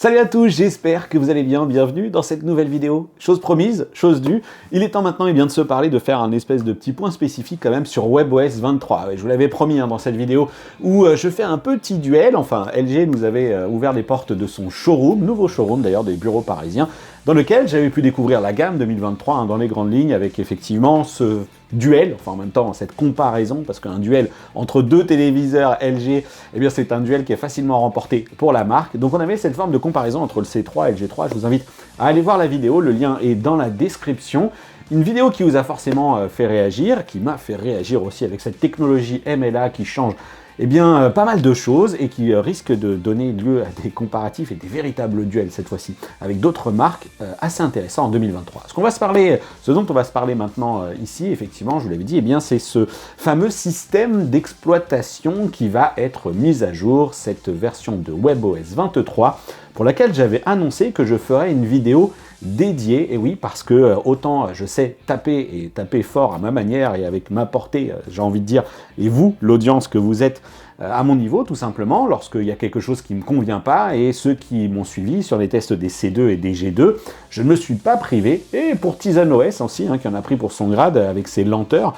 Salut à tous, j'espère que vous allez bien, bienvenue dans cette nouvelle vidéo. Chose promise, chose due, il est temps maintenant de se parler, de faire un espèce de petit point spécifique quand même sur WebOS 23. Ouais, je vous l'avais promis dans cette vidéo où je fais un petit duel, enfin LG nous avait ouvert les portes de son showroom, nouveau showroom d'ailleurs des bureaux parisiens, dans lequel j'avais pu découvrir la gamme 2023 dans les grandes lignes avec effectivement ce duel, enfin en même temps cette comparaison, parce qu'un duel entre deux téléviseurs LG, eh bien c'est un duel qui est facilement remporté pour la marque. Donc on avait cette forme de comparaison entre le C3 et le G3. Je vous invite à aller voir la vidéo, le lien est dans la description. Une vidéo qui vous a forcément fait réagir, qui m'a fait réagir aussi avec cette technologie MLA qui change pas mal de choses et qui risque de donner lieu à des comparatifs et des véritables duels cette fois-ci avec d'autres marques assez intéressants en 2023. Ce dont on va se parler maintenant ici, effectivement, je vous l'avais dit, c'est ce fameux système d'exploitation qui va être mis à jour, cette version de WebOS 23 pour laquelle j'avais annoncé que je ferais une vidéo dédié, et oui, parce que autant je sais taper fort à ma manière et avec ma portée, j'ai envie de dire, et vous, l'audience que vous êtes à mon niveau, tout simplement, lorsqu'il y a quelque chose qui ne me convient pas, et ceux qui m'ont suivi sur les tests des C2 et des G2, je ne me suis pas privé, et pour Tizen OS aussi, qui en a pris pour son grade avec ses lenteurs,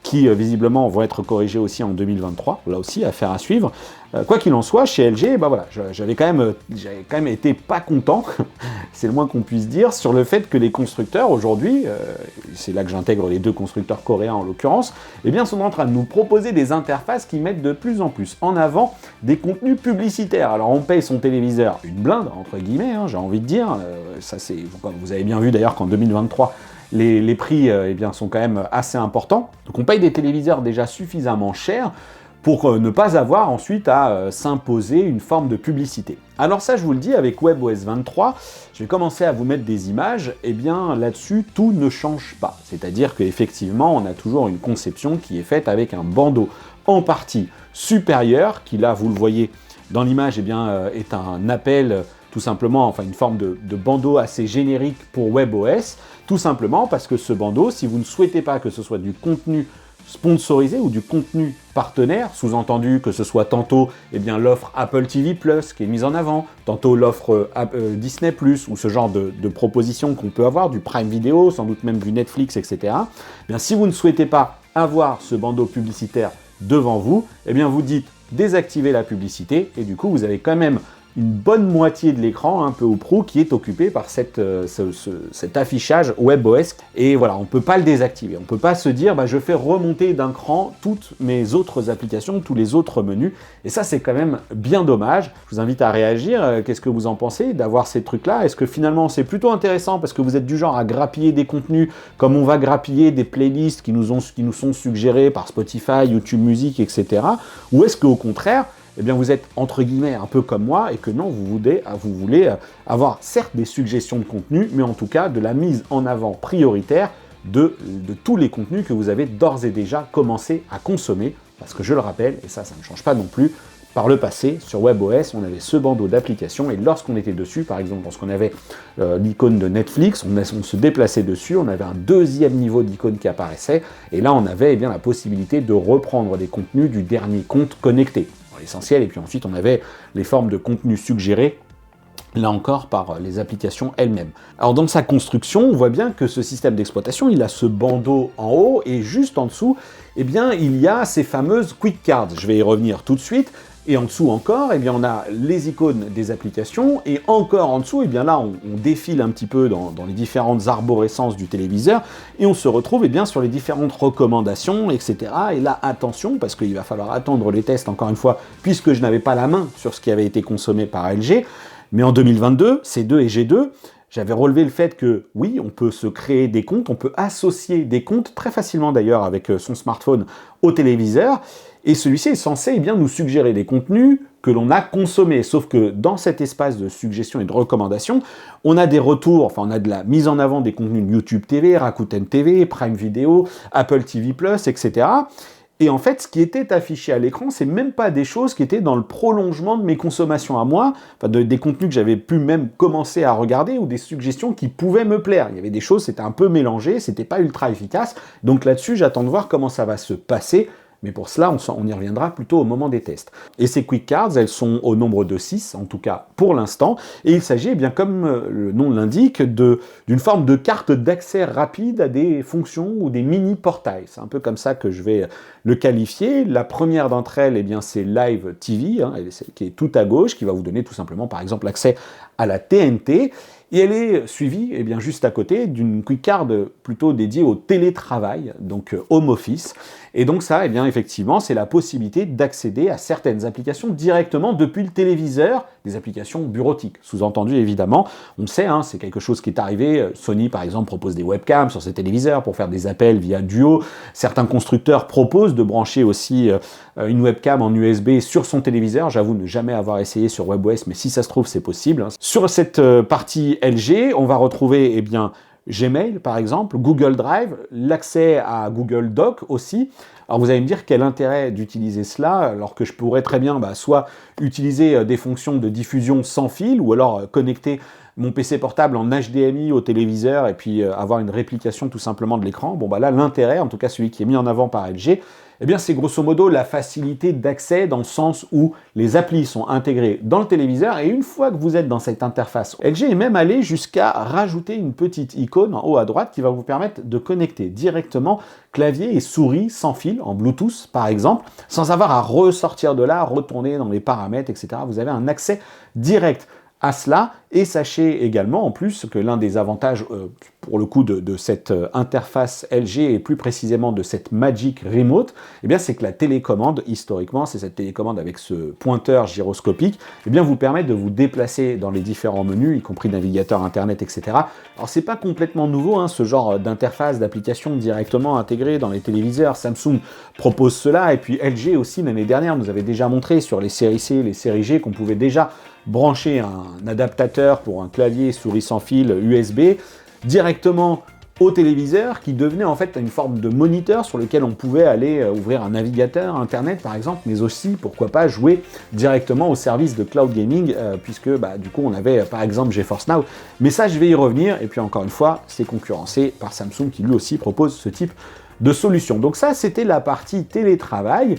qui visiblement vont être corrigées aussi en 2023, là aussi, affaire à suivre. Quoi qu'il en soit, chez LG, j'avais quand même été pas content, c'est le moins qu'on puisse dire, sur le fait que les constructeurs aujourd'hui, c'est là que j'intègre les deux constructeurs coréens en l'occurrence, sont en train de nous proposer des interfaces qui mettent de plus en plus en avant des contenus publicitaires. Alors on paye son téléviseur une blinde, entre guillemets, j'ai envie de dire, ça c'est, vous avez bien vu d'ailleurs qu'en 2023, les prix sont quand même assez importants. Donc on paye des téléviseurs déjà suffisamment chers pour ne pas avoir ensuite à s'imposer une forme de publicité. Alors ça, je vous le dis, avec WebOS 23, je vais commencer à vous mettre des images, là-dessus, tout ne change pas. C'est-à-dire qu'effectivement, on a toujours une conception qui est faite avec un bandeau en partie supérieur, qui là, vous le voyez dans l'image, est un appel tout simplement, une forme de bandeau assez générique pour WebOS, tout simplement parce que ce bandeau, si vous ne souhaitez pas que ce soit du contenu sponsorisé ou du contenu partenaire, sous-entendu que ce soit tantôt l'offre Apple TV+, qui est mise en avant, tantôt l'offre Disney+, ou ce genre de propositions qu'on peut avoir, du Prime Video, sans doute même du Netflix, etc. Si vous ne souhaitez pas avoir ce bandeau publicitaire devant vous, vous dites désactiver la publicité, et du coup vous avez quand même une bonne moitié de l'écran, un peu ou prou, qui est occupé par cet affichage WebOS. Et voilà, on ne peut pas le désactiver. On ne peut pas se dire, je fais remonter d'un cran toutes mes autres applications, tous les autres menus. Et ça, c'est quand même bien dommage. Je vous invite à réagir. Qu'est-ce que vous en pensez d'avoir ces trucs-là? Est-ce que finalement, c'est plutôt intéressant parce que vous êtes du genre à grappiller des contenus comme on va grappiller des playlists qui nous sont suggérées par Spotify, YouTube Music, etc. Ou est-ce qu'au contraire, vous êtes entre guillemets un peu comme moi et que non, vous voulez avoir certes des suggestions de contenu, mais en tout cas de la mise en avant prioritaire de tous les contenus que vous avez d'ores et déjà commencé à consommer. Parce que je le rappelle, et ça ne change pas non plus, par le passé, sur WebOS, on avait ce bandeau d'applications et lorsqu'on était dessus, par exemple, lorsqu'on avait l'icône de Netflix, on se déplaçait dessus, on avait un deuxième niveau d'icône qui apparaissait et là, on avait la possibilité de reprendre des contenus du dernier compte connecté. Essentiel, et puis ensuite on avait les formes de contenu suggérés, là encore par les applications elles-mêmes. Alors dans sa construction, on voit bien que ce système d'exploitation, il a ce bandeau en haut, et juste en dessous, il y a ces fameuses quick cards. Je vais y revenir tout de suite. Et en dessous encore, on a les icônes des applications, et encore en dessous, là, on défile un petit peu dans les différentes arborescences du téléviseur, et on se retrouve sur les différentes recommandations, etc. Et là, attention, parce qu'il va falloir attendre les tests, encore une fois, puisque je n'avais pas la main sur ce qui avait été consommé par LG, mais en 2022, C2 et G2, j'avais relevé le fait que, oui, on peut se créer des comptes, on peut associer des comptes, très facilement d'ailleurs avec son smartphone au téléviseur, et celui-ci est censé nous suggérer des contenus que l'on a consommés. Sauf que dans cet espace de suggestions et de recommandations, on a des retours, on a de la mise en avant des contenus de YouTube TV, Rakuten TV, Prime Video, Apple TV+, etc. Et en fait, ce qui était affiché à l'écran, c'est même pas des choses qui étaient dans le prolongement de mes consommations à moi, des contenus que j'avais pu même commencer à regarder ou des suggestions qui pouvaient me plaire. Il y avait des choses, c'était un peu mélangé, c'était pas ultra efficace. Donc là-dessus, j'attends de voir comment ça va se passer. Mais pour cela, on y reviendra plutôt au moment des tests. Et ces Quick Cards, elles sont au nombre de 6, en tout cas pour l'instant, et il s'agit, eh bien, comme le nom l'indique, d'une forme de carte d'accès rapide à des fonctions ou des mini-portails. C'est un peu comme ça que je vais le qualifier. La première d'entre elles, eh bien, c'est Live TV, hein, celle qui est tout à gauche, qui va vous donner tout simplement, par exemple, l'accès à la TNT. Et elle est suivie, eh bien, juste à côté, d'une Quick Card plutôt dédiée au télétravail, donc Home Office. Et donc ça, eh bien, effectivement, c'est la possibilité d'accéder à certaines applications directement depuis le téléviseur, des applications bureautiques. Sous-entendu, évidemment, on sait, hein, c'est quelque chose qui est arrivé. Sony, par exemple, propose des webcams sur ses téléviseurs pour faire des appels via Duo. Certains constructeurs proposent de brancher aussi une webcam en USB sur son téléviseur. J'avoue ne jamais avoir essayé sur WebOS, mais si ça se trouve, c'est possible. Sur cette partie LG, on va retrouver, eh bien, Gmail, par exemple, Google Drive, l'accès à Google Doc aussi. Alors vous allez me dire quel intérêt d'utiliser cela, alors que je pourrais très bien soit utiliser des fonctions de diffusion sans fil, ou alors connecter mon PC portable en HDMI au téléviseur et puis avoir une réplication tout simplement de l'écran. Bon là, l'intérêt, en tout cas celui qui est mis en avant par LG, eh bien c'est grosso modo la facilité d'accès dans le sens où les applis sont intégrées dans le téléviseur et une fois que vous êtes dans cette interface, LG est même allé jusqu'à rajouter une petite icône en haut à droite qui va vous permettre de connecter directement clavier et souris sans fil, en Bluetooth par exemple, sans avoir à ressortir de là, retourner dans les paramètres, etc. Vous avez un accès direct à cela, et sachez également en plus que l'un des avantages pour le coup de cette interface LG et plus précisément de cette Magic Remote, eh bien c'est que la télécommande, historiquement, c'est cette télécommande avec ce pointeur gyroscopique, eh bien vous permet de vous déplacer dans les différents menus, y compris navigateur, internet, etc. Alors c'est pas complètement nouveau, hein, ce genre d'interface, d'application directement intégrée dans les téléviseurs. Samsung propose cela, et puis LG aussi l'année dernière nous avait déjà montré sur les séries C, les séries G qu'on pouvait déjà brancher un adaptateur pour un clavier souris sans fil USB directement au téléviseur qui devenait en fait une forme de moniteur sur lequel on pouvait aller ouvrir un navigateur, internet par exemple, mais aussi pourquoi pas jouer directement au service de cloud gaming puisque du coup on avait par exemple GeForce Now, mais ça je vais y revenir, et puis encore une fois c'est concurrencé par Samsung qui lui aussi propose ce type de solution. Donc ça c'était la partie télétravail.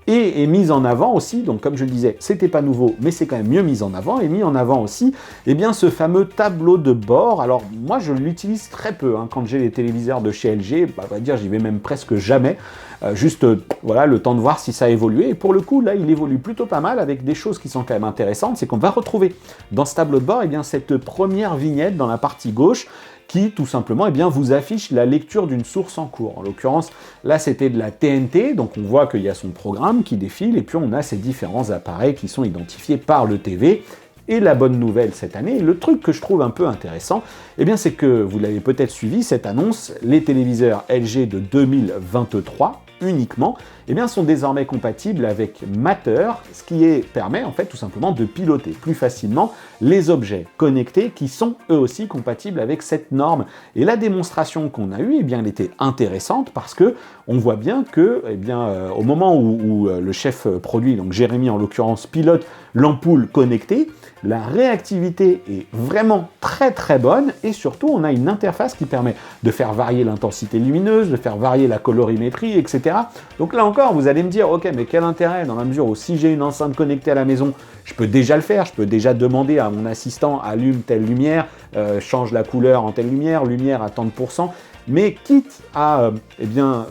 Et est mise en avant aussi, donc comme je le disais, c'était pas nouveau, mais c'est quand même mieux mis en avant, et mis en avant aussi, eh bien ce fameux tableau de bord. Alors moi je l'utilise très peu, hein, quand j'ai les téléviseurs de chez LG, on va dire j'y vais même presque jamais, juste voilà le temps de voir si ça a évolué, et pour le coup là il évolue plutôt pas mal avec des choses qui sont quand même intéressantes, c'est qu'on va retrouver dans ce tableau de bord, eh bien cette première vignette dans la partie gauche, qui tout simplement vous affiche la lecture d'une source en cours. En l'occurrence, là c'était de la TNT, donc on voit qu'il y a son programme qui défile, et puis on a ces différents appareils qui sont identifiés par le TV. Et la bonne nouvelle cette année, le truc que je trouve un peu intéressant, c'est que vous l'avez peut-être suivi, cette annonce, les téléviseurs LG de 2023, uniquement, sont désormais compatibles avec Matter, ce qui permet en fait tout simplement de piloter plus facilement les objets connectés qui sont eux aussi compatibles avec cette norme. Et la démonstration qu'on a eue, elle était intéressante parce que on voit bien que au moment où le chef produit, donc Jérémy en l'occurrence, pilote l'ampoule connectée, la réactivité est vraiment très très bonne, et surtout on a une interface qui permet de faire varier l'intensité lumineuse, de faire varier la colorimétrie, etc. Donc là encore, vous allez me dire, ok, mais quel intérêt, dans la mesure où si j'ai une enceinte connectée à la maison, je peux déjà le faire, je peux déjà demander à mon assistant, allume telle lumière, change la couleur en telle lumière, lumière à tant de pourcents. Mais quitte à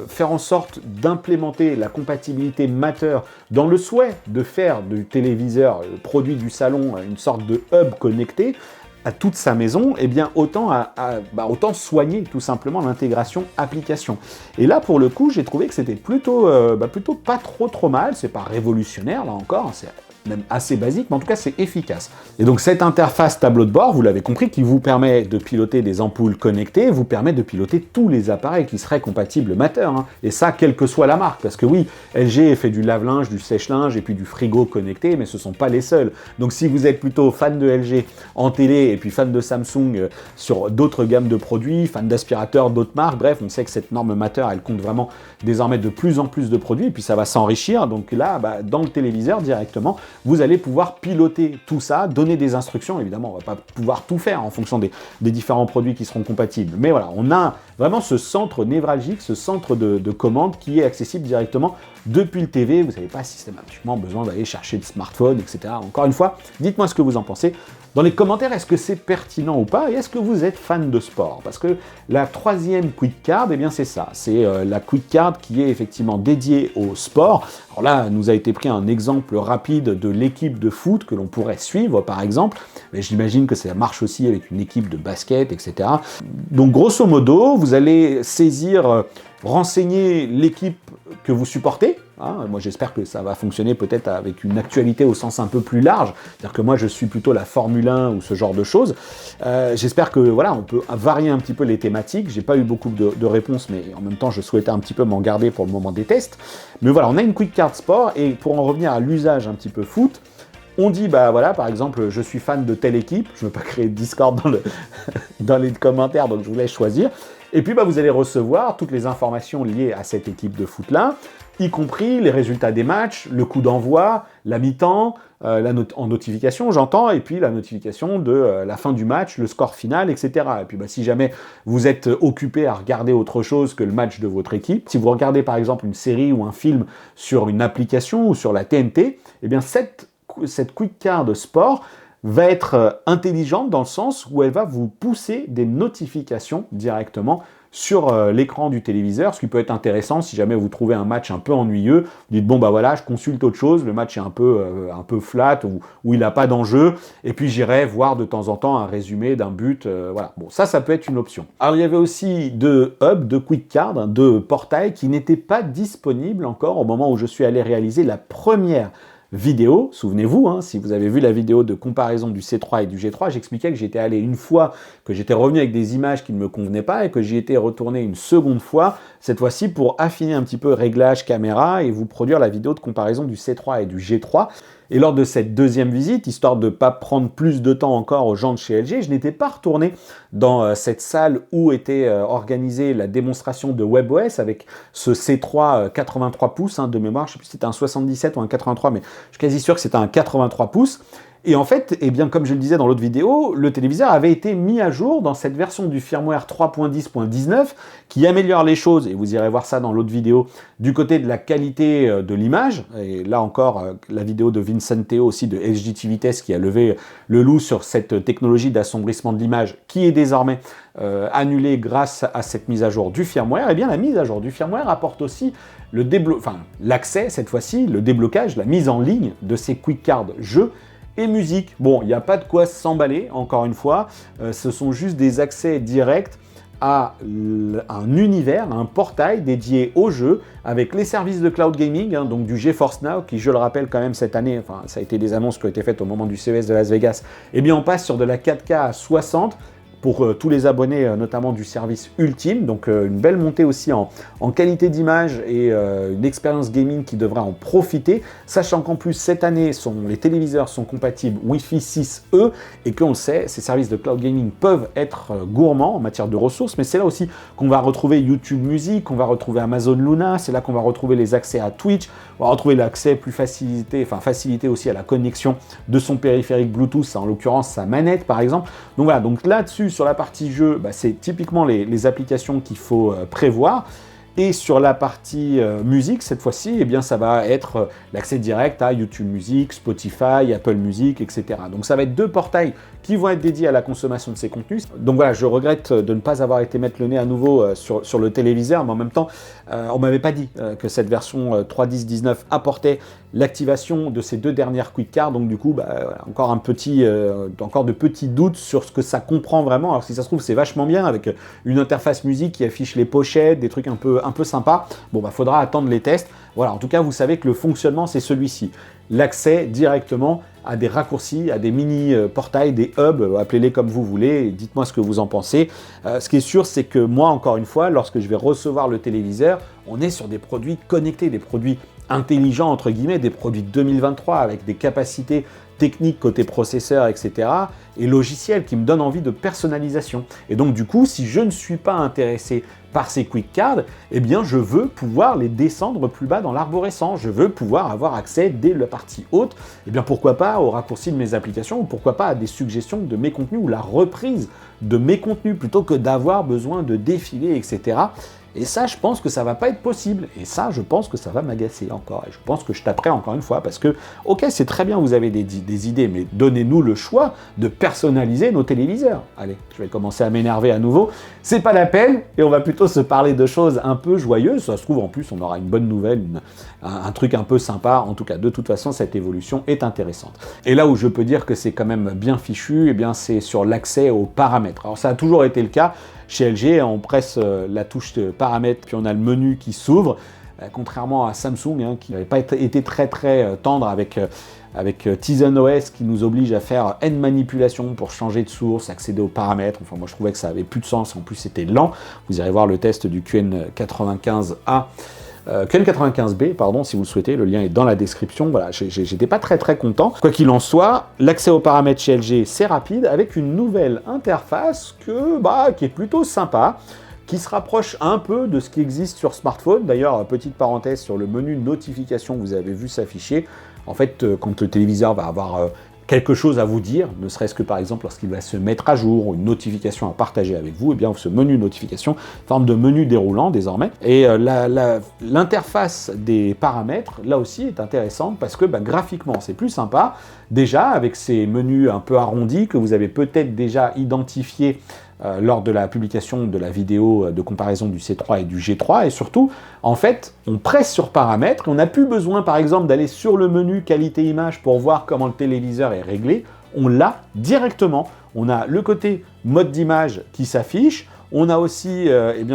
faire en sorte d'implémenter la compatibilité Matter dans le souhait de faire du téléviseur, le produit du salon, une sorte de hub connecté à toute sa maison, autant soigner tout simplement l'intégration application. Et là, pour le coup, j'ai trouvé que c'était plutôt pas trop mal. C'est pas révolutionnaire, là encore, c'est même assez basique, mais en tout cas c'est efficace. Et donc cette interface tableau de bord, vous l'avez compris, qui vous permet de piloter des ampoules connectées, vous permet de piloter tous les appareils qui seraient compatibles Matter, hein. Et ça, quelle que soit la marque, parce que oui, LG fait du lave-linge, du sèche-linge et puis du frigo connecté, mais ce ne sont pas les seuls. Donc si vous êtes plutôt fan de LG en télé et puis fan de Samsung sur d'autres gammes de produits, fan d'aspirateurs, d'autres marques, bref, on sait que cette norme Matter, elle compte vraiment désormais de plus en plus de produits, et puis ça va s'enrichir. Donc là, dans le téléviseur directement, vous allez pouvoir piloter tout ça, donner des instructions. Évidemment, on ne va pas pouvoir tout faire en fonction des différents produits qui seront compatibles. Mais voilà, on a vraiment ce centre névralgique, ce centre de commande qui est accessible directement depuis le TV, vous n'avez pas systématiquement besoin d'aller chercher le smartphone, etc. Encore une fois, dites-moi ce que vous en pensez. Dans les commentaires, est-ce que c'est pertinent ou pas? Et est-ce que vous êtes fan de sport? Parce que la troisième quick card, eh bien c'est ça. C'est la quick card qui est effectivement dédiée au sport. Alors là, nous a été pris un exemple rapide de l'équipe de foot que l'on pourrait suivre, par exemple. Mais j'imagine que ça marche aussi avec une équipe de basket, etc. Donc grosso modo, vous allez saisir, renseigner l'équipe que vous supportez. Hein, moi j'espère que ça va fonctionner peut-être avec une actualité au sens un peu plus large, c'est-à-dire que moi je suis plutôt la Formule 1 ou ce genre de choses. J'espère que voilà, on peut varier un petit peu les thématiques. J'ai pas eu beaucoup de réponses, mais en même temps je souhaitais un petit peu m'en garder pour le moment des tests. Mais voilà, on a une quick card sport, et pour en revenir à l'usage un petit peu foot, on dit, bah voilà, par exemple, je suis fan de telle équipe, je ne veux pas créer de Discord dans les commentaires, donc je vous laisse choisir. Et puis, bah, vous allez recevoir toutes les informations liées à cette équipe de foot-là, y compris les résultats des matchs, le coup d'envoi, la mi-temps, en notification, j'entends, et puis la notification de la fin du match, le score final, etc. Et puis, bah, si jamais vous êtes occupé à regarder autre chose que le match de votre équipe, si vous regardez par exemple une série ou un film sur une application ou sur la TNT, eh bien cette quick card sport va être intelligente dans le sens où elle va vous pousser des notifications directement sur l'écran du téléviseur, ce qui peut être intéressant si jamais vous trouvez un match un peu ennuyeux. Vous dites, bon bah voilà, je consulte autre chose, le match est un peu flat, ou il n'a pas d'enjeu, et puis j'irai voir de temps en temps un résumé d'un but, voilà. Bon, ça peut être une option. Alors il y avait aussi deux hubs, deux quick cards, deux portails qui n'étaient pas disponibles encore au moment où je suis allé réaliser la première vidéo. Souvenez-vous, hein, si vous avez vu la vidéo de comparaison du C3 et du G3, j'expliquais que j'étais allé une fois, que j'étais revenu avec des images qui ne me convenaient pas et que j'y étais retourné une seconde fois, cette fois-ci pour affiner un petit peu réglage caméra et vous produire la vidéo de comparaison du C3 et du G3. Et lors de cette deuxième visite, histoire de ne pas prendre plus de temps encore aux gens de chez LG, je n'étais pas retourné dans cette salle où était organisée la démonstration de WebOS avec ce C3 83 pouces de mémoire. Je ne sais plus si c'était un 77 ou un 83, mais je suis quasi sûr que c'était un 83 pouces. Et en fait, eh bien, comme je le disais dans l'autre vidéo, le téléviseur avait été mis à jour dans cette version du firmware 3.10.19 qui améliore les choses, et vous irez voir ça dans l'autre vidéo, du côté de la qualité de l'image. Et là encore, la vidéo de Vincent Teo aussi de HDTV Test qui a levé le loup sur cette technologie d'assombrissement de l'image qui est désormais annulée grâce à cette mise à jour du firmware. Et bien, la mise à jour du firmware apporte aussi l'accès, cette fois-ci, le déblocage, la mise en ligne de ces quick cards jeux et musique. Bon, il n'y a pas de quoi s'emballer, encore une fois, ce sont juste des accès directs à un univers, un portail dédié aux jeux, avec les services de cloud gaming, donc du GeForce Now, qui, je le rappelle quand même, cette année, enfin, ça a été des annonces qui ont été faites au moment du CES de Las Vegas, eh bien, on passe sur de la 4K à 60, pour tous les abonnés, notamment du service Ultime. Donc une belle montée aussi en qualité d'image et une expérience gaming qui devra en profiter, sachant qu'en plus cette année, les téléviseurs sont compatibles Wi-Fi 6E et qu'on le sait, ces services de cloud gaming peuvent être gourmands en matière de ressources, mais c'est là aussi qu'on va retrouver YouTube Music, qu'on va retrouver Amazon Luna, c'est là qu'on va retrouver les accès à Twitch, on va retrouver l'accès plus facilité aussi à la connexion de son périphérique Bluetooth, en l'occurrence sa manette par exemple. Donc voilà, donc là-dessus, sur la partie jeu, c'est typiquement les applications qu'il faut prévoir. Et sur la partie musique, cette fois-ci, eh bien, ça va être l'accès direct à YouTube Music, Spotify, Apple Music, etc. Donc ça va être deux portails qui vont être dédiés à la consommation de ces contenus. Donc voilà, je regrette de ne pas avoir été mettre le nez à nouveau sur le téléviseur, mais en même temps, on m'avait pas dit que cette version 3.10.19 apportait l'activation de ces deux dernières quick cards. Donc du coup, encore de petits doutes sur ce que ça comprend vraiment. Alors si ça se trouve, c'est vachement bien avec une interface musique qui affiche les pochettes, des trucs un peu sympa. Bon, faudra attendre les tests. Voilà, en tout cas, vous savez que le fonctionnement, c'est celui-ci. L'accès directement à des raccourcis, à des mini-portails, des hubs, appelez-les comme vous voulez, et dites-moi ce que vous en pensez. Ce qui est sûr, c'est que moi, encore une fois, lorsque je vais recevoir le téléviseur, on est sur des produits connectés, des produits intelligents, entre guillemets, des produits 2023 avec des capacités techniques côté processeur, etc. et logiciels qui me donnent envie de personnalisation. Et donc du coup, si je ne suis pas intéressé par ces quick cards, eh bien je veux pouvoir les descendre plus bas dans l'arborescent. Je veux pouvoir avoir accès dès la partie haute, eh bien pourquoi pas au raccourci de mes applications, ou pourquoi pas à des suggestions de mes contenus ou la reprise de mes contenus plutôt que d'avoir besoin de défiler, etc. Et ça, je pense que ça va pas être possible. Et ça, je pense que ça va m'agacer encore. Et je pense que je taperai encore une fois parce que, ok, c'est très bien, vous avez des idées, mais donnez-nous le choix de personnaliser nos téléviseurs. Allez, je vais commencer à m'énerver à nouveau. C'est pas la peine et on va plutôt se parler de choses un peu joyeuses. Ça se trouve, en plus, on aura une bonne nouvelle, un truc un peu sympa. En tout cas, de toute façon, cette évolution est intéressante. Et là où je peux dire que c'est quand même bien fichu, eh bien, c'est sur l'accès aux paramètres. Alors, ça a toujours été le cas. Chez LG, on presse la touche de paramètres, puis on a le menu qui s'ouvre, contrairement à Samsung, hein, qui n'avait pas été très tendre avec Tizen OS, qui nous oblige à faire N manipulations pour changer de source, accéder aux paramètres. Enfin, moi, je trouvais que ça avait plus de sens. En plus, c'était lent. Vous irez voir le test du QN95A. QN95B, pardon, si vous le souhaitez, le lien est dans la description. Voilà, j'étais pas très content. Quoi qu'il en soit, l'accès aux paramètres chez LG, c'est rapide, avec une nouvelle interface qui est plutôt sympa, qui se rapproche un peu de ce qui existe sur smartphone. D'ailleurs, petite parenthèse sur le menu notification, vous avez vu s'afficher. En fait, quand le téléviseur va avoir quelque chose à vous dire, ne serait-ce que par exemple lorsqu'il va se mettre à jour, ou une notification à partager avec vous, et bien ce menu notification, forme de menu déroulant désormais. Et l'interface des paramètres, là aussi, est intéressante parce que graphiquement, c'est plus sympa. Déjà, avec ces menus un peu arrondis que vous avez peut-être déjà identifiés lors de la publication de la vidéo de comparaison du C3 et du G3, et surtout, en fait, on presse sur paramètres, on n'a plus besoin, par exemple, d'aller sur le menu qualité image pour voir comment le téléviseur est réglé, on l'a directement. On a le côté mode d'image qui s'affiche, on a aussi,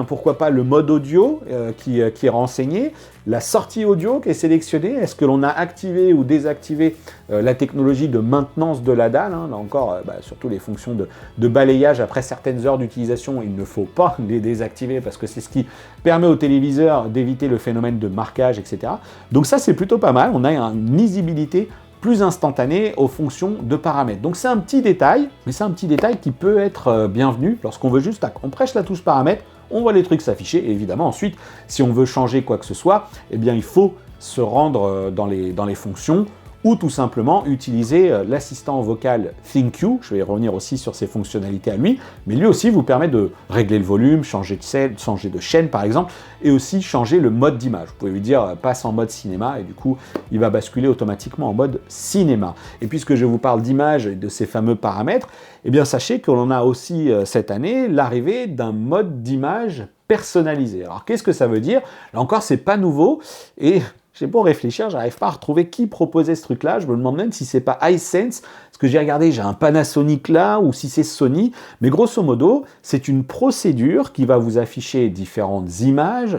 pourquoi pas, le mode audio qui est renseigné, la sortie audio qui est sélectionnée, est-ce que l'on a activé ou désactivé la technologie de maintenance de la dalle, hein, là encore, surtout les fonctions de balayage après certaines heures d'utilisation, il ne faut pas les désactiver parce que c'est ce qui permet au téléviseur d'éviter le phénomène de marquage, etc. Donc ça, c'est plutôt pas mal, on a une lisibilité plus instantané aux fonctions de paramètres. Donc c'est un petit détail, mais c'est un petit détail qui peut être bienvenu lorsqu'on veut juste, on presse la touche paramètres, on voit les trucs s'afficher, et évidemment ensuite, si on veut changer quoi que ce soit, eh bien il faut se rendre dans les fonctions, ou tout simplement utiliser l'assistant vocal ThinQ. Je vais revenir aussi sur ses fonctionnalités à lui, mais lui aussi vous permet de régler le volume, changer de chaîne par exemple, et aussi changer le mode d'image. Vous pouvez lui dire passe en mode cinéma, et du coup il va basculer automatiquement en mode cinéma. Et puisque je vous parle d'image et de ces fameux paramètres, eh bien sachez qu'on a aussi cette année l'arrivée d'un mode d'image personnalisé. Alors qu'est-ce que ça veut dire? Là encore, c'est pas nouveau, et j'ai beau réfléchir, j'arrive pas à retrouver qui proposait ce truc-là. Je me demande même si c'est pas iSense, parce que j'ai regardé, j'ai un Panasonic là, ou si c'est Sony. Mais grosso modo, c'est une procédure qui va vous afficher différentes images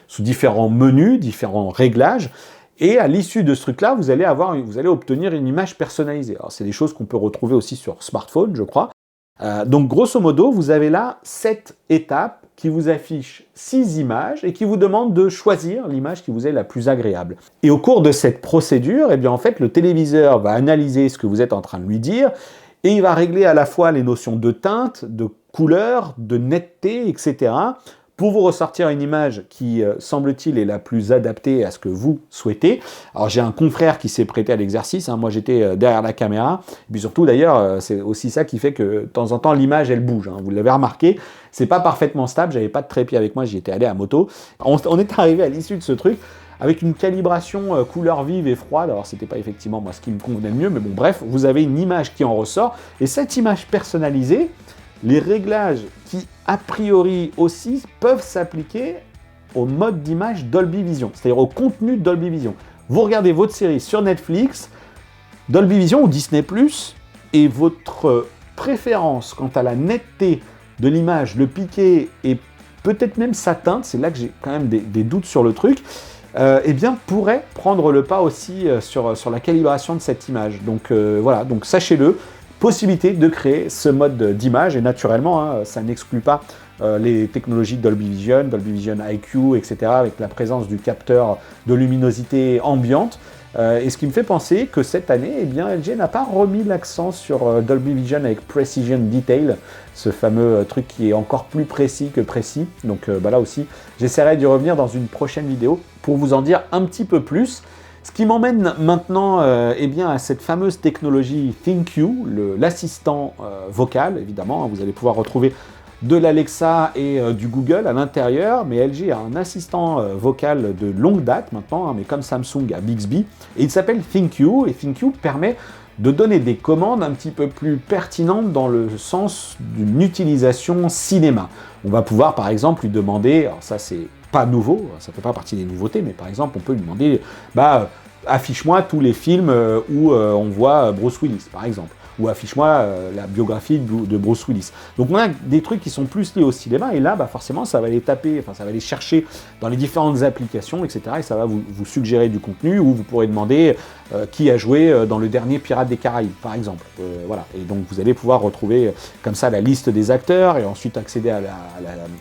sous différents menus, différents réglages. Et à l'issue de ce truc-là, vous allez obtenir une image personnalisée. Alors c'est des choses qu'on peut retrouver aussi sur smartphone, je crois. Donc grosso modo, vous avez là 7 étapes qui vous affiche 6 images et qui vous demande de choisir l'image qui vous est la plus agréable. Et au cours de cette procédure, eh bien en fait, le téléviseur va analyser ce que vous êtes en train de lui dire et il va régler à la fois les notions de teinte, de couleur, de netteté, etc. pour vous ressortir une image qui, semble-t-il, est la plus adaptée à ce que vous souhaitez. Alors j'ai un confrère qui s'est prêté à l'exercice, hein. Moi j'étais derrière la caméra, et puis surtout d'ailleurs, c'est aussi ça qui fait que de temps en temps l'image elle bouge, hein. Vous l'avez remarqué, c'est pas parfaitement stable, j'avais pas de trépied avec moi, j'y étais allé à moto. On est arrivé à l'issue de ce truc, avec une calibration couleur vive et froide. Alors c'était pas effectivement moi ce qui me convenait le mieux, mais bon bref, vous avez une image qui en ressort, et cette image personnalisée, les réglages qui, a priori aussi, peuvent s'appliquer au mode d'image Dolby Vision, c'est-à-dire au contenu de Dolby Vision. Vous regardez votre série sur Netflix, Dolby Vision ou Disney+, et votre préférence quant à la netteté de l'image, le piqué et peut-être même sa teinte, c'est là que j'ai quand même des doutes sur le truc, eh bien, pourrait prendre le pas aussi sur la calibration de cette image. Donc voilà, donc sachez-le, possibilité de créer ce mode d'image, et naturellement, hein, ça n'exclut pas les technologies Dolby Vision IQ, etc., avec la présence du capteur de luminosité ambiante. Et ce qui me fait penser que cette année, eh bien, LG n'a pas remis l'accent sur Dolby Vision avec Precision Detail, ce fameux truc qui est encore plus précis que précis. Donc là aussi, j'essaierai d'y revenir dans une prochaine vidéo pour vous en dire un petit peu plus. Ce qui m'emmène maintenant eh bien, à cette fameuse technologie ThinQ, l'assistant vocal, évidemment. Vous allez pouvoir retrouver de l'Alexa et du Google à l'intérieur, mais LG a un assistant vocal de longue date maintenant, mais comme Samsung a Bixby, et il s'appelle ThinQ, et ThinQ permet de donner des commandes un petit peu plus pertinentes dans le sens d'une utilisation cinéma. On va pouvoir par exemple lui demander, alors ça c'est pas nouveau, ça fait pas partie des nouveautés, mais par exemple on peut lui demander, affiche-moi tous les films où on voit Bruce Willis par exemple, ou affiche-moi la biographie de Bruce Willis. Donc on a des trucs qui sont plus liés au cinéma, et là forcément ça va les taper, ça va les chercher dans les différentes applications, etc. Et ça va vous suggérer du contenu, ou vous pourrez demander qui a joué dans le dernier Pirates des Caraïbes, par exemple. Voilà. Et donc vous allez pouvoir retrouver comme ça la liste des acteurs, et ensuite accéder à la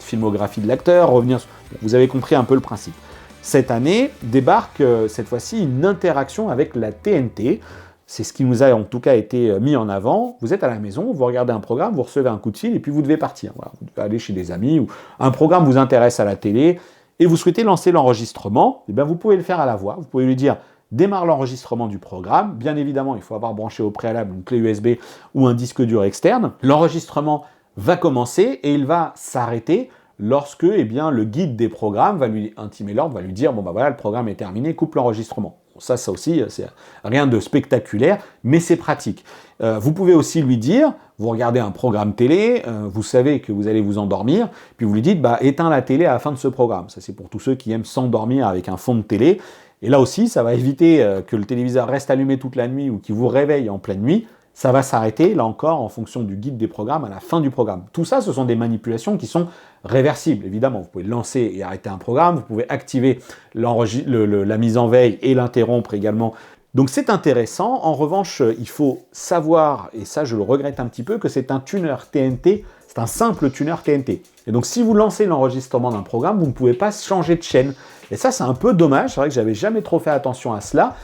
filmographie de l'acteur, revenir sur... Vous avez compris un peu le principe. Cette année débarque cette fois-ci une interaction avec la TNT. C'est ce qui nous a en tout cas été mis en avant. Vous êtes à la maison, vous regardez un programme, vous recevez un coup de fil et puis vous devez partir. Voilà, vous devez aller chez des amis, ou un programme vous intéresse à la télé et vous souhaitez lancer l'enregistrement. Et bien vous pouvez le faire à la voix. Vous pouvez lui dire démarre l'enregistrement du programme. Bien évidemment, il faut avoir branché au préalable une clé USB ou un disque dur externe. L'enregistrement va commencer et il va s'arrêter lorsque le guide des programmes va lui intimer l'ordre, va lui dire voilà, le programme est terminé, coupe l'enregistrement. Ça aussi, c'est rien de spectaculaire, mais c'est pratique. Vous pouvez aussi lui dire, vous regardez un programme télé, vous savez que vous allez vous endormir, puis vous lui dites, éteins la télé à la fin de ce programme. Ça, c'est pour tous ceux qui aiment s'endormir avec un fond de télé. Et là aussi, ça va éviter que le téléviseur reste allumé toute la nuit ou qu'il vous réveille en pleine nuit. Ça va s'arrêter, là encore, en fonction du guide des programmes, à la fin du programme. Tout ça, ce sont des manipulations qui sont réversibles, évidemment. Vous pouvez lancer et arrêter un programme, vous pouvez activer la mise en veille et l'interrompre également. Donc c'est intéressant. En revanche, il faut savoir, et ça je le regrette un petit peu, que c'est un tuner TNT, c'est un simple tuner TNT. Et donc si vous lancez l'enregistrement d'un programme, vous ne pouvez pas changer de chaîne. Et ça, c'est un peu dommage, c'est vrai que j'avais jamais trop fait attention à cela.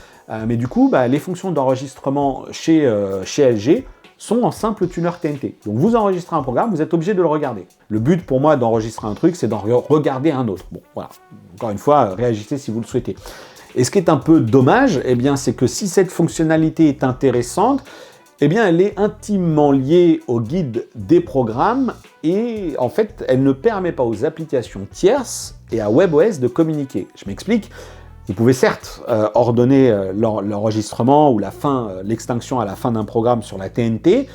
Mais du coup, les fonctions d'enregistrement chez LG sont en simple tuner TNT. Donc vous enregistrez un programme, vous êtes obligé de le regarder. Le but pour moi d'enregistrer un truc, c'est d'en regarder un autre. Bon, voilà. Encore une fois, réagissez si vous le souhaitez. Et ce qui est un peu dommage, c'est que si cette fonctionnalité est intéressante, elle est intimement liée au guide des programmes et en fait, elle ne permet pas aux applications tierces et à WebOS de communiquer. Je m'explique. Vous pouvez certes ordonner l'enregistrement ou l'extinction à la fin d'un programme sur la TNT,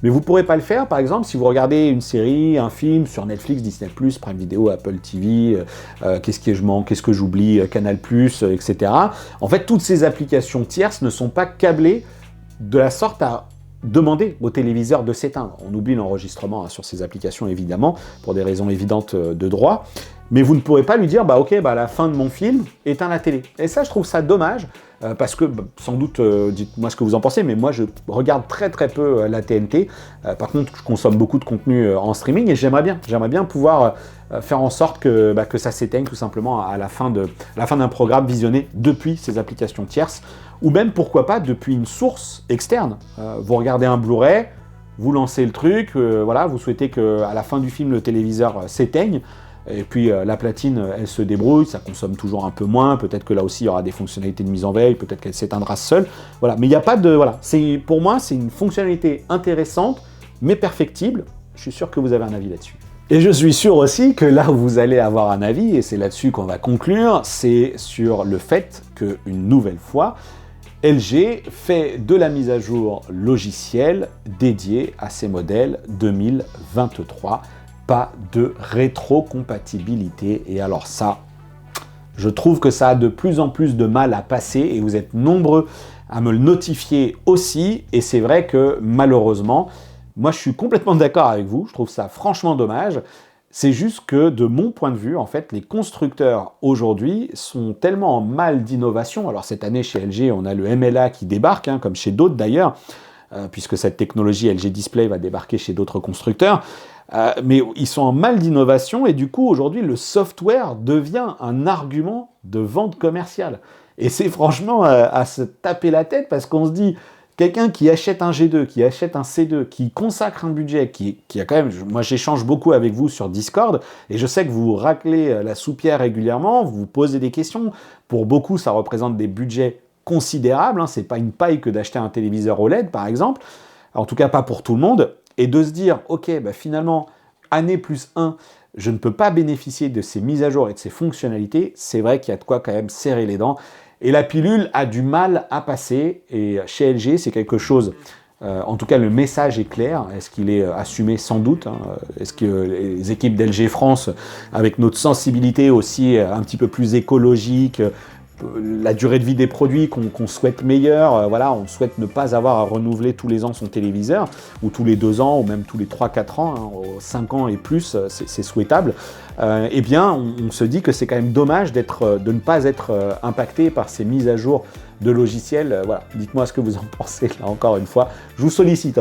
mais vous ne pourrez pas le faire, par exemple, si vous regardez une série, un film sur Netflix, Disney+, Prime Video, Apple TV, qu'est-ce que j'oublie, Canal+, etc. En fait, toutes ces applications tierces ne sont pas câblées de la sorte à demander au téléviseur de s'éteindre. On oublie l'enregistrement sur ces applications, évidemment, pour des raisons évidentes de droit. Mais vous ne pourrez pas lui dire, à la fin de mon film, éteins la télé. Et ça, je trouve ça dommage, parce que, sans doute, dites-moi ce que vous en pensez, mais moi, je regarde très très peu la TNT. Par contre, je consomme beaucoup de contenu en streaming, et j'aimerais bien pouvoir faire en sorte que ça s'éteigne tout simplement à la fin d'un programme visionné depuis ces applications tierces, ou même, pourquoi pas, depuis une source externe. Vous regardez un Blu-ray, vous lancez le truc, vous souhaitez qu'à la fin du film, le téléviseur s'éteigne, et puis la platine, elle se débrouille, ça consomme toujours un peu moins, peut-être que là aussi il y aura des fonctionnalités de mise en veille, peut-être qu'elle s'éteindra seule, voilà. Mais il n'y a pas de... Voilà, pour moi, c'est une fonctionnalité intéressante, mais perfectible. Je suis sûr que vous avez un avis là-dessus. Et je suis sûr aussi que là où vous allez avoir un avis, et c'est là-dessus qu'on va conclure, c'est sur le fait qu'une nouvelle fois, LG fait de la mise à jour logicielle dédiée à ses modèles 2023. Pas de rétrocompatibilité. Et alors ça, je trouve que ça a de plus en plus de mal à passer et vous êtes nombreux à me le notifier aussi. Et c'est vrai que malheureusement, moi je suis complètement d'accord avec vous, je trouve ça franchement dommage. C'est juste que de mon point de vue, en fait, les constructeurs aujourd'hui sont tellement en mal d'innovation. Alors cette année chez LG, on a le MLA qui débarque, comme chez d'autres d'ailleurs, puisque cette technologie LG Display va débarquer chez d'autres constructeurs. Mais ils sont en mal d'innovation et du coup aujourd'hui le software devient un argument de vente commerciale. Et c'est franchement à se taper la tête parce qu'on se dit, quelqu'un qui achète un G2, qui achète un C2, qui consacre un budget, qui a quand même... Moi j'échange beaucoup avec vous sur Discord et je sais que vous raclez la soupière régulièrement, vous vous posez des questions. Pour beaucoup ça représente des budgets considérables, c'est pas une paille que d'acheter un téléviseur OLED par exemple, en tout cas pas pour tout le monde. Et de se dire, ok, finalement, année plus 1, je ne peux pas bénéficier de ces mises à jour et de ces fonctionnalités, c'est vrai qu'il y a de quoi quand même serrer les dents. Et la pilule a du mal à passer, et chez LG, c'est quelque chose, en tout cas le message est clair. Est-ce qu'il est assumé? Sans doute, hein. Est-ce que les équipes d'LG France, avec notre sensibilité aussi un petit peu plus écologique, la durée de vie des produits qu'on souhaite meilleure, voilà, on souhaite ne pas avoir à renouveler tous les ans son téléviseur, ou tous les 2 ans, ou même tous les 3-4 ans, hein, 5 ans et plus, c'est souhaitable, eh bien on se dit que c'est quand même dommage de ne pas être impacté par ces mises à jour de logiciels. Voilà, dites-moi ce que vous en pensez, là encore une fois. Je vous sollicite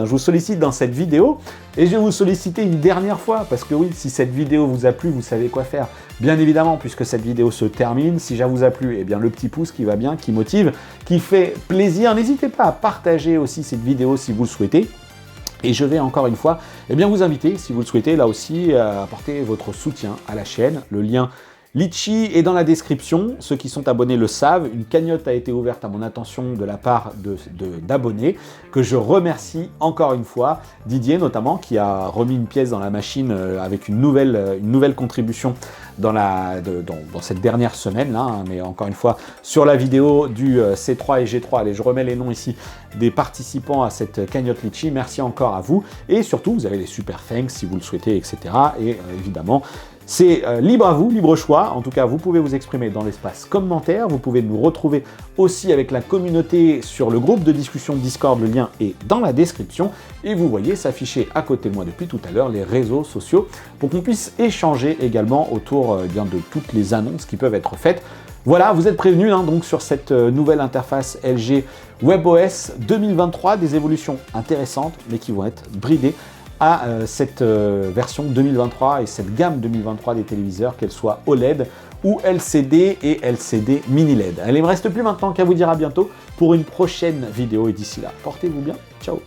dans cette vidéo, et je vais vous solliciter une dernière fois, parce que oui, si cette vidéo vous a plu, vous savez quoi faire. Bien évidemment, puisque cette vidéo se termine, si ça vous a plu, eh bien le petit pouce qui va bien, qui motive, qui fait plaisir. N'hésitez pas à partager aussi cette vidéo si vous le souhaitez. Et je vais encore une fois vous inviter, si vous le souhaitez, là aussi, à apporter votre soutien à la chaîne. Le lien Litchi est dans la description. Ceux qui sont abonnés le savent. Une cagnotte a été ouverte à mon attention de la part d'abonnés, que je remercie encore une fois. Didier notamment, qui a remis une pièce dans la machine avec une nouvelle contribution dans cette dernière semaine là, hein. Mais encore une fois, sur la vidéo du C3 et G3, allez, je remets les noms ici des participants à cette cagnotte Litchi. Merci encore à vous, et surtout vous avez les super thanks si vous le souhaitez, etc. Et évidemment, c'est libre à vous, libre choix. En tout cas, vous pouvez vous exprimer dans l'espace commentaire. Vous pouvez nous retrouver aussi avec la communauté sur le groupe de discussion Discord. Le lien est dans la description. Et vous voyez s'afficher à côté de moi depuis tout à l'heure les réseaux sociaux pour qu'on puisse échanger également autour de toutes les annonces qui peuvent être faites. Voilà, vous êtes prévenus hein, donc sur cette nouvelle interface LG WebOS 2023, des évolutions intéressantes mais qui vont être bridées à cette version 2023 et cette gamme 2023 des téléviseurs, qu'elles soient OLED ou LCD et LCD mini LED. Allez, il ne me reste plus maintenant qu'à vous dire à bientôt pour une prochaine vidéo, et d'ici là, portez-vous bien, ciao.